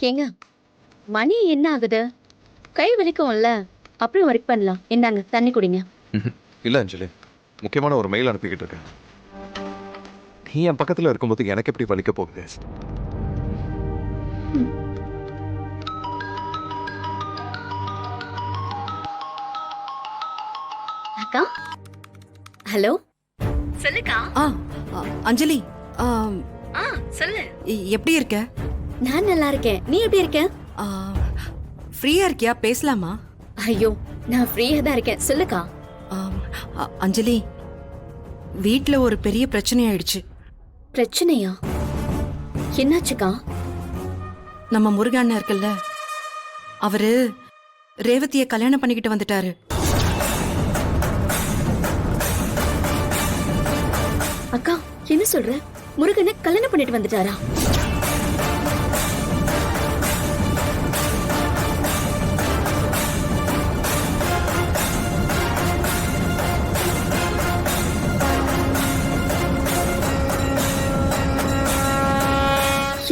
ஏங்க மணி என்ன ஆகுது? கை வலிக்கும்ல, அப்புறம் ஒர்க் பண்ணலாம். என்னங்க தண்ணி குடிங்க. இல்லை அஞ்சலி, முக்கியமான ஒரு மெயில் அனுப்பிக்கிட்டு இருக்கேன். நீ என் பக்கத்தில் இருக்கும்போது எனக்கு எப்படி வலிக்க போகுது? அக்கா, ஹலோ, சொல்லுக்கா. ஆ அஞ்சலி, சொல்லு. எப்படி இருக்க? நான் நல்லா இருக்கேன். நீ எப்படி இருக்க? ஃப்ரீயா இருக்கியா? பேசலாமா? ஐயோ, நான் ஃப்ரீயா தான் இருக்கேன். சொல்லுக்கா. அஞ்சலி, வீட்ல ஒரு பெரிய பிரச்சனை ஆயிடுச்சு. பிரச்சனையா? என்னாச்சுக்கா? நம்ம முருகன் இருக்குல்ல, அவரு ரேவதிய கல்யாணம் பண்ணிக்கிட்டு வந்துட்டாரு. அக்கா, என்ன சொல்ற? முருகனை கல்யாணம் பண்ணிட்டு வந்துட்டாரா?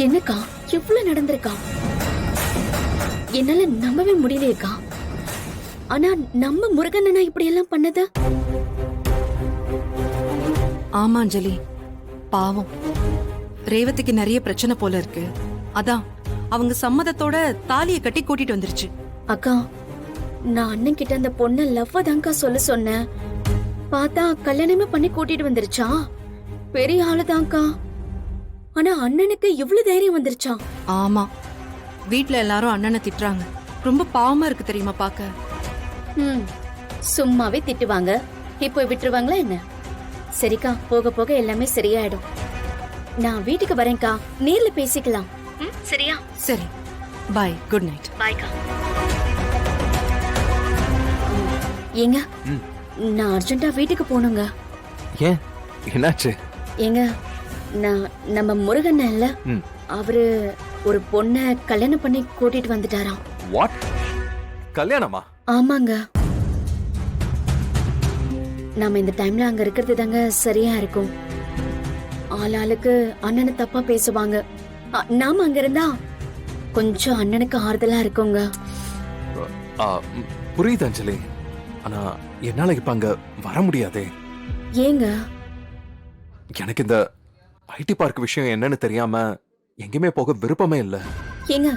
என்னக்கா, எவ்வளவு நடந்திருக்கா? என்னால நம்பவே முடியலையேக்கா. ஆனா நம்ம முருகன் இப்படி எல்லாம் பண்ணது? ஆமா அஞ்சலி, பாவம். ரேவதிக்கு நிறைய பிரச்சனை போல இருக்கு. அதான் அவங்க சம்மதத்தோட தாலியை கட்டி கூட்டிட்டு வந்துருச்சு. அக்கா, நான் அண்ணன் கிட்ட அந்த பொண்ணு லவ் தான்க்கா சொல்ல சொன்னேன். பார்த்தா கல்யாணமே பண்ணி கூட்டிட்டு வந்துருச்சா? பெரிய ஆளுதான்க்கா. ஆனா அண்ணனுக்கு இவ்வளவு தைரியம் வந்துருச்சா? ஆமா, வீட்ல எல்லாரும் அண்ணனை திட்டுறாங்க. ரொம்ப பாவமா இருக்கு தெரியுமா பாக்க. சும்மாவே திட்டுவாங்க, இப்போ விட்டுருவாங்களா என்ன? சரிக்கா, போக போக எல்லாமே சரியாயிடும். நான் வீட்டுக்கு வரேன்க்கா, நேர்ல பேசிக்கலாம். சரியா? சரி, பை, குட் நைட். பாய்க்கா. ஏங்க, நான் அர்ஜென்ட்டா வீட்டுக்கு போகணுங்க. ஏன், என்னாச்சு? ஏங்க, நான் நம்ம முருகன் இல்ல, அவரு ஒரு பொண்ண கல்யாணம் பண்ணி கூட்டிட்டு வந்துட்டாராம். வாட்? கல்யாணமா? ஆமாங்க. நாம இந்த டைம்ல அங்க இருக்கிறது தாங்க சரியா இருக்கும். ஆளாளுக்கு அண்ணனை தப்பா பேசுவாங்க. நாம அங்க இருந்தா கொஞ்சம் அண்ணனுக்கு ஆறுதலா இருக்குங்க. புரியுது அஞ்சலி, ஆனா என்னால இப்ப அங்க வர முடியாதே. ஏங்க? எனக்கு இந்த ஐடி பார்க் விஷயம் என்னன்னு தெரியாம எங்கேயுமே போக விருப்பமே இல்ல. ஏங்க,